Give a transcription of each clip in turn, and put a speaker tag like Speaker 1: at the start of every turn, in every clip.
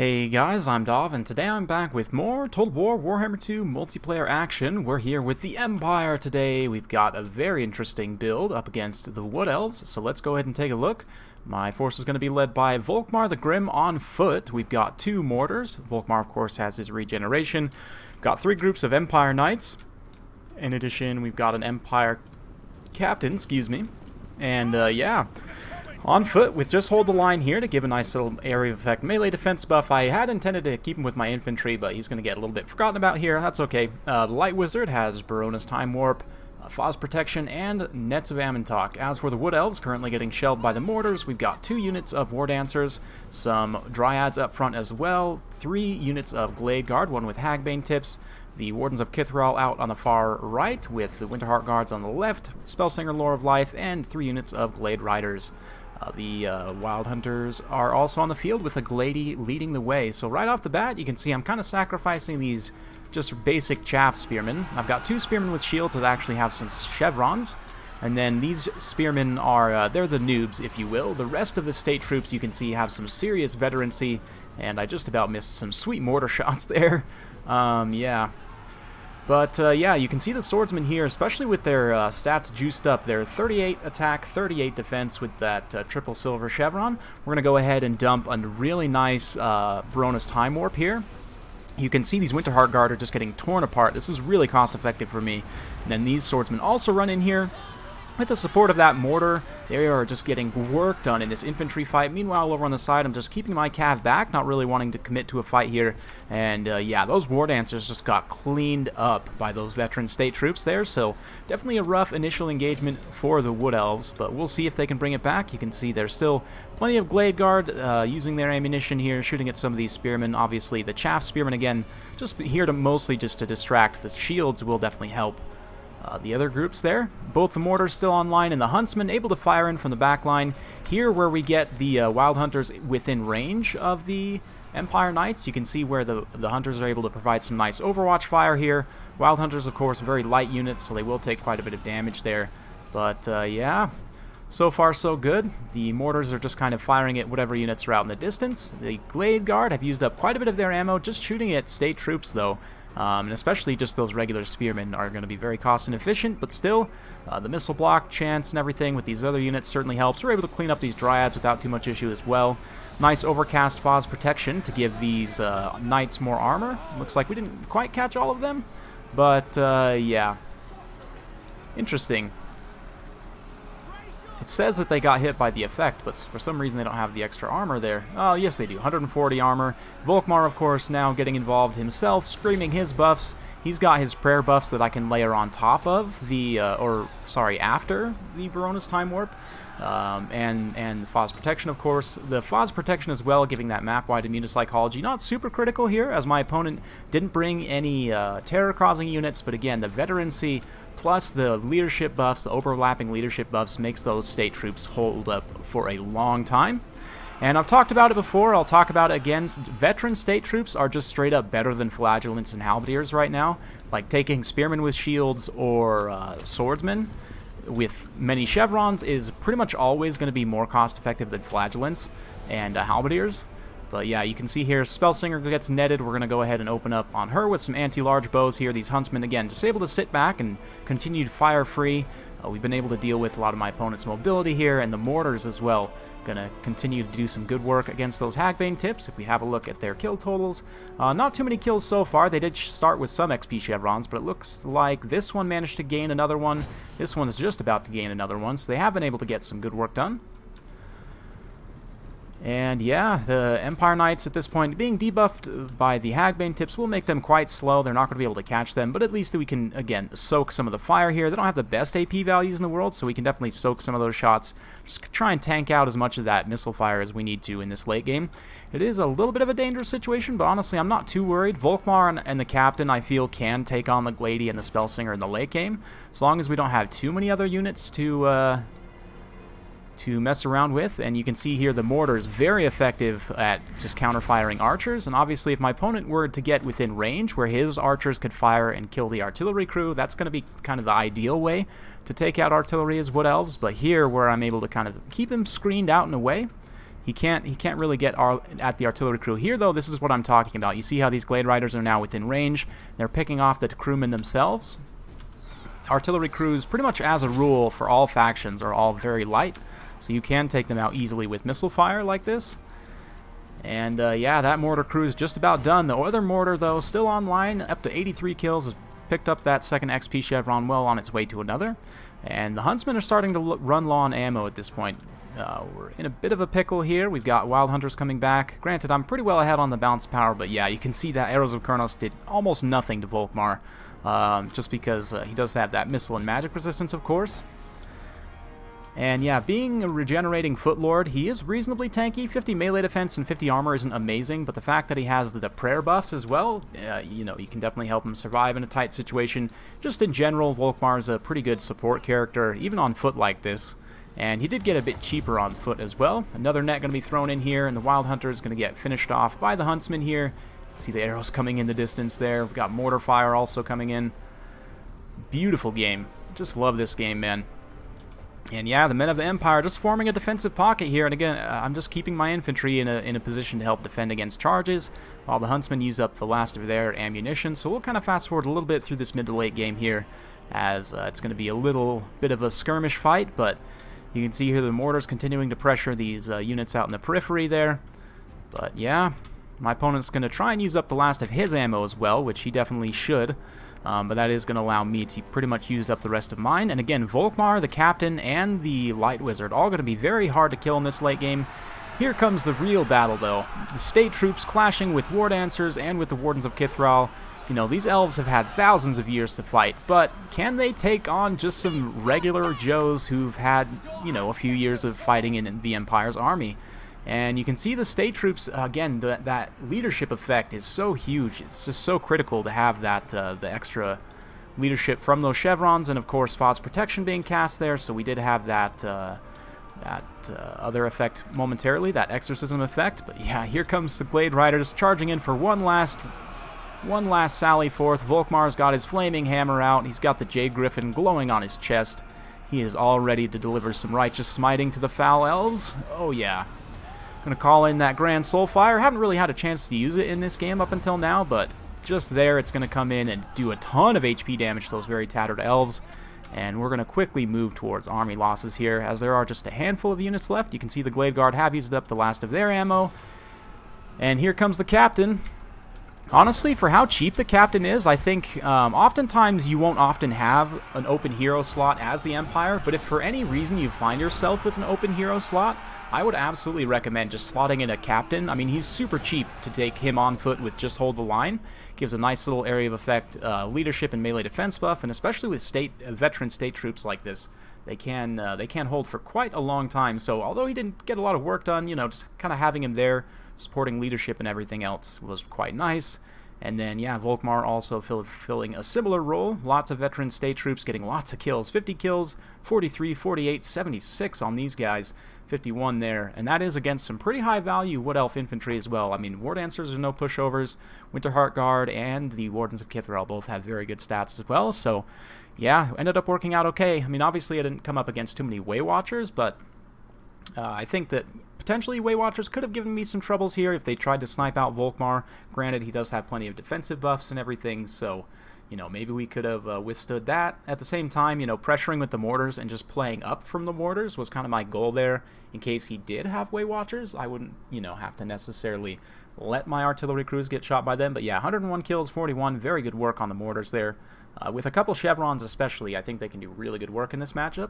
Speaker 1: Hey guys, I'm Dov, and today I'm back with more Total War Warhammer 2 multiplayer action. We're here with the Empire today. We've got a very interesting build up against the Wood Elves, so let's go ahead and take a look. My force is going to be led by Volkmar the Grim on foot. We've got two mortars. Volkmar, of course, has his regeneration. We've got three groups of Empire Knights. In addition, we've got an Empire Captain, and yeah. On foot, with just hold the line here to give a nice little area of effect melee defense buff. I had intended to keep him with my infantry, but he's going to get a little bit forgotten about here. That's okay. The Light Wizard has Barona's Time Warp, Foz Protection, and Nets of Amontok. As for the Wood Elves, currently getting shelled by the mortars, we've got 2 units of War Dancers, some Dryads up front as well, 3 units of Glade Guard, one with Hagbane tips, the Wardens of Kithral out on the far right, with the Winterheart Guards on the left, Spellsinger Lore of Life, and 3 units of Glade Riders. The Wild Hunters are also on the field with a Glady leading the way. So right off the bat, you can see I'm kind of sacrificing these just basic chaff spearmen. I've got 2 spearmen with shields that actually have some chevrons. And then these spearmen are, they're the noobs, if you will. The rest of the state troops, you can see, have some serious veterancy. And I just about missed some sweet mortar shots there. Yeah. But, yeah, you can see the swordsmen here, especially with their stats juiced up. They're 38 attack, 38 defense with that triple silver chevron. We're going to go ahead and dump a really nice Barona's Time Warp here. You can see these Winterheart Guard are just getting torn apart. This is really cost-effective for me. And then these swordsmen also run in here. With the support of that mortar, they are just getting work done in this infantry fight. Meanwhile, over on the side, I'm just keeping my cav back, not really wanting to commit to a fight here. And yeah, those War Dancers just got cleaned up by those veteran state troops there. So definitely a rough initial engagement for the Wood Elves, but we'll see if they can bring it back. You can see there's still plenty of Glade Guard using their ammunition here, shooting at some of these spearmen. Obviously, the chaff spearmen, again, just here to mostly just to distract. The shields will definitely help. The other groups there, both the mortars still online, and the huntsmen able to fire in from the back line. Here where we get the Wild Hunters within range of the Empire Knights, you can see where the Hunters are able to provide some nice overwatch fire here. Wild Hunters, of course, very light units, so they will take quite a bit of damage there. But yeah, so far so good. The mortars are just kind of firing at whatever units are out in the distance. The Glade Guard have used up quite a bit of their ammo, just shooting at state troops though. And especially just those regular spearmen are going to be very cost inefficient, but still, the missile block chance and everything with these other units certainly helps. We're able to clean up these Dryads without too much issue as well. Nice overcast Foz protection to give these knights more armor. Looks like we didn't quite catch all of them, but yeah. Interesting. It says that they got hit by the effect, but for some reason they don't have the extra armor there. Oh, yes they do. 140 armor. Volkmar, of course, now getting involved himself, screaming his buffs. He's got his prayer buffs that I can layer on top of the, after the Barona's Time Warp. And the Foz Protection, of course. The Foz Protection as well, giving that map-wide immune to psychology. Not super critical here, as my opponent didn't bring any terror-causing units, but again, the veterancy plus the leadership buffs, the overlapping leadership buffs, makes those state troops hold up for a long time. And I've talked about it before, I'll talk about it again. Veteran state troops are just straight up better than flagellants and halberdiers right now. Like taking spearmen with shields or swordsmen with many chevrons is pretty much always going to be more cost effective than flagellants and halberdiers. But yeah, you can see here, Spellsinger gets netted. We're going to go ahead and open up on her with some anti-large bows here. These huntsmen, again, just able to sit back and continue to fire free. We've been able to deal with a lot of my opponent's mobility here, and the mortars as well. Going to continue to do some good work against those Hagbane tips. If we have a look at their kill totals, not too many kills so far. They did start with some XP chevrons, but it looks like this one managed to gain another one. This one's just about to gain another one, so they have been able to get some good work done. And yeah, the Empire Knights at this point being debuffed by the Hagbane tips will make them quite slow. They're not going to be able to catch them, but at least we can, again, soak some of the fire here. They don't have the best AP values in the world, so we can definitely soak some of those shots. Just try and tank out as much of that missile fire as we need to in this late game. It is a little bit of a dangerous situation, but honestly, I'm not too worried. Volkmar and the Captain, I feel, can take on the Glady and the Spellsinger in the late game, as long as we don't have too many other units to mess around with. And you can see here the mortar is very effective at just counter-firing archers, and obviously if my opponent were to get within range where his archers could fire and kill the artillery crew, that's going to be kind of the ideal way to take out artillery as Wood Elves. But here where I'm able to kind of keep him screened out in a way, he can't really get at the artillery crew. Here, though, this is what I'm talking about. You see how these Glade Riders are now within range. They're picking off the crewmen themselves. Artillery crews, pretty much as a rule for all factions, are all very light, so you can take them out easily with missile fire like this. And yeah, that mortar crew is just about done. The other mortar, though, still online, up to 83 kills, has picked up that second XP chevron, well on its way to another. And the Huntsmen are starting to run low on ammo at this point. We're in a bit of a pickle here. We've got Wild Hunters coming back. Granted, I'm pretty well ahead on the balance power, but yeah, you can see that Arrows of Kurnos did almost nothing to Volkmar, just because he does have that missile and magic resistance, of course. And yeah, being a regenerating Footlord, he is reasonably tanky. 50 melee defense and 50 armor isn't amazing, but the fact that he has the prayer buffs as well, you know, you can definitely help him survive in a tight situation. Just in general, Volkmar's a pretty good support character, even on foot like this. And he did get a bit cheaper on foot as well. Another net going to be thrown in here, and the Wild Hunter is going to get finished off by the Huntsman here. You can see the arrows coming in the distance there. We've got mortar fire also coming in. Beautiful game. Just love this game, man. And yeah, the Men of the Empire just forming a defensive pocket here. And again, I'm just keeping my infantry in a position to help defend against charges, while the Huntsmen use up the last of their ammunition. So we'll kind of fast forward a little bit through this mid to late game here, as it's going to be a little bit of a skirmish fight, but you can see here the mortars continuing to pressure these units out in the periphery there. But yeah, my opponent's going to try and use up the last of his ammo as well, which he definitely should. But that is going to allow me to pretty much use up the rest of mine. And again, Volkmar, the Captain, and the Light Wizard, all going to be very hard to kill in this late game. Here comes the real battle, though. The state troops clashing with War Dancers and with the Wardens of Kithral. You know, these elves have had thousands of years to fight, but can they take on just some regular Joes who've had, you know, a few years of fighting in the Empire's army? And you can see the state troops, again, that leadership effect is so huge. It's just so critical to have that, the extra leadership from those chevrons, and of course, Phos Protection being cast there, so we did have that, other effect momentarily, that exorcism effect. But yeah, here comes the Glade Riders charging in for one last sally forth. Volkmar's got his flaming hammer out. He's got the Jade Griffin glowing on his chest. He is all ready to deliver some righteous smiting to the foul elves. Oh yeah. Gonna call in that Grand Soulfire. Haven't really had a chance to use it in this game up until now, but just there it's gonna come in and do a ton of HP damage to those very tattered elves. And we're gonna quickly move towards army losses here, as there are just a handful of units left. You can see the Glade Guard have used up the last of their ammo. And here comes the Captain. Honestly, for how cheap the Captain is, I think oftentimes you won't often have an open hero slot as the Empire, but if for any reason you find yourself with an open hero slot, I would absolutely recommend just slotting in a Captain. I mean, he's super cheap to take him on foot with just hold the line. Gives a nice little area of effect, leadership and melee defense buff, and especially with veteran state troops like this, they can hold for quite a long time. So although he didn't get a lot of work done, you know, just kind of having him there supporting leadership and everything else was quite nice. And then, yeah, Volkmar also filling a similar role. Lots of veteran state troops getting lots of kills. 50 kills, 43, 48, 76 on these guys. 51 there. And that is against some pretty high-value Wood Elf infantry as well. I mean, War Dancers are no pushovers. Winterheart Guard and the Wardens of Kithral both have very good stats as well. So, yeah, ended up working out okay. I mean, obviously I didn't come up against too many Way Watchers, but I think that potentially Way Watchers could have given me some troubles here if they tried to snipe out Volkmar. Granted, he does have plenty of defensive buffs and everything, so, you know, maybe we could have withstood that. At the same time, you know, pressuring with the mortars and just playing up from the mortars was kind of my goal there. In case he did have Way Watchers, I wouldn't, you know, have to necessarily let my artillery crews get shot by them. But yeah, 101 kills, 41, very good work on the mortars there. With a couple chevrons especially, I think they can do really good work in this matchup.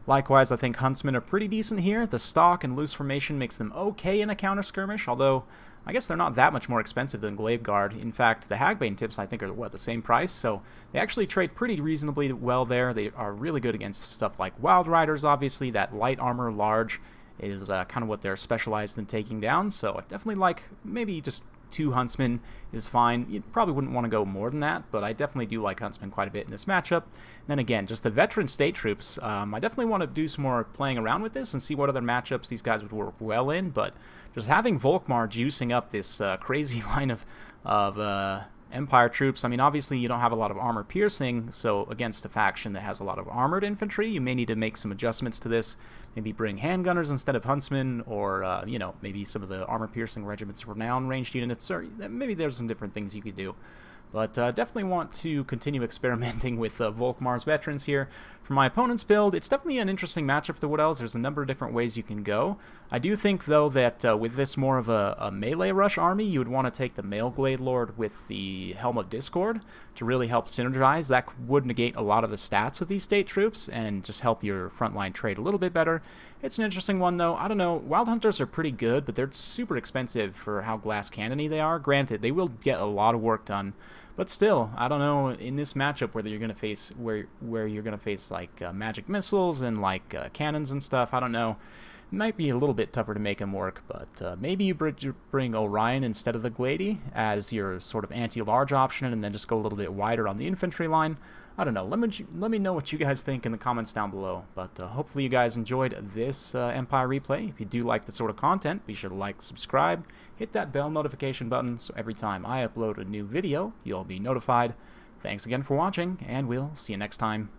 Speaker 1: Likewise, I think Huntsmen are pretty decent here. The stock and loose formation makes them okay in a counter skirmish, although I guess they're not that much more expensive than Glade Guard. In fact, the Hagbane tips I think are, what, the same price? So they actually trade pretty reasonably well there. They are really good against stuff like Wild Riders, obviously. That light armor large is kind of what they're specialized in taking down. So I definitely like maybe just 2 Huntsmen is fine. You probably wouldn't want to go more than that, but I definitely do like Huntsmen quite a bit in this matchup. And then again, just the veteran state troops. I definitely want to do some more playing around with this and see what other matchups these guys would work well in, but just having Volkmar juicing up this crazy line of Empire troops, I mean, obviously you don't have a lot of armor piercing, so against a faction that has a lot of armored infantry, you may need to make some adjustments to this. Maybe bring handgunners instead of huntsmen, or, you know, maybe some of the armor piercing regiments for renowned ranged units, or maybe there's some different things you could do. But definitely want to continue experimenting with VOLKMAR'S veterans here. For my opponent's build, it's definitely an interesting matchup for the Wood Elves. There's a number of different ways you can go. I do think, though, that with this more of a melee rush army, you would want to take the Male Glade Lord with the Helm of Discord to really help synergize. That would negate a lot of the stats of these state troops and just help your frontline trade a little bit better. It's an interesting one, though. I don't know. Wild Hunters are pretty good, but they're super expensive for how glass cannony they are. Granted, they will get a lot of work done. But still, I don't know, in this matchup whether you're going to face where you're going to face like magic missiles and like cannons and stuff. I don't know. It might be a little bit tougher to make them work, but maybe you bring Orion instead of the Glady as your sort of anti-large option, and then just go a little bit wider on the infantry line. I don't know. Let me know what you guys think in the comments down below. But hopefully you guys enjoyed this Empire replay. If you do like this sort of content, be sure to like, subscribe, hit that bell notification button so every time I upload a new video, you'll be notified. Thanks again for watching, and we'll see you next time.